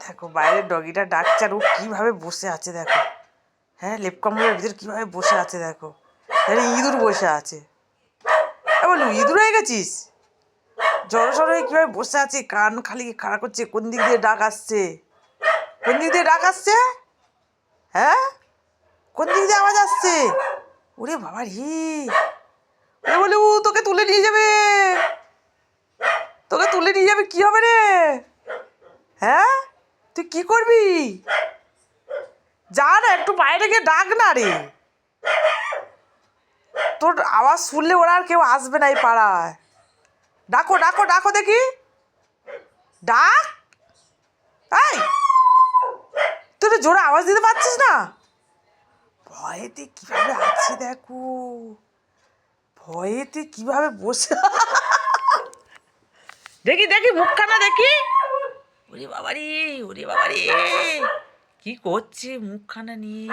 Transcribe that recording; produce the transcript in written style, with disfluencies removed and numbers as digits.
দেখো বাইরের ডগিটা ডাকছে আর ও কীভাবে বসে আছে দেখো। হ্যাঁ, লেপ কম্বলের ভিতরে কীভাবে বসে আছে দেখো। আরে ইঁদুর বসে আছে। বলু ইঁদুর হয়ে গেছিস? জড়ো সড়ো হয়ে কীভাবে বসে আছে, কান খালি খাড়া করছে। কোন দিক দিয়ে ডাক আসছে? কোন দিক দিয়ে ডাক আসছে? হ্যাঁ, কোন দিক দিয়ে আওয়াজ আসছে? ওরে বাবা রে, ওরে বলে ও তোকে তুলে নিয়ে যাবে, তোকে তুলে নিয়ে যাবে। কি হবে রে? হ্যাঁ, তুই কি করবি? যা না, একটু বাইরে গিয়ে ডাক না রে। তোর আওয়াজ শুনলে ওরা আর কেউ আসবে না এই পাড়ায়। ডাকো ডাকো ডাকো দেখি, ডাক। এই, তুই তো জোরে আওয়াজ দিতে পারছিস না। ভয়েতে কিভাবে আছে দেখো, ভয়েতে কিভাবে বসে। দেখি দেখি মুখখানা দেখি। ওরে বাবারে, ওরে বাবারে, কি করছে মুখখানা নিয়ে।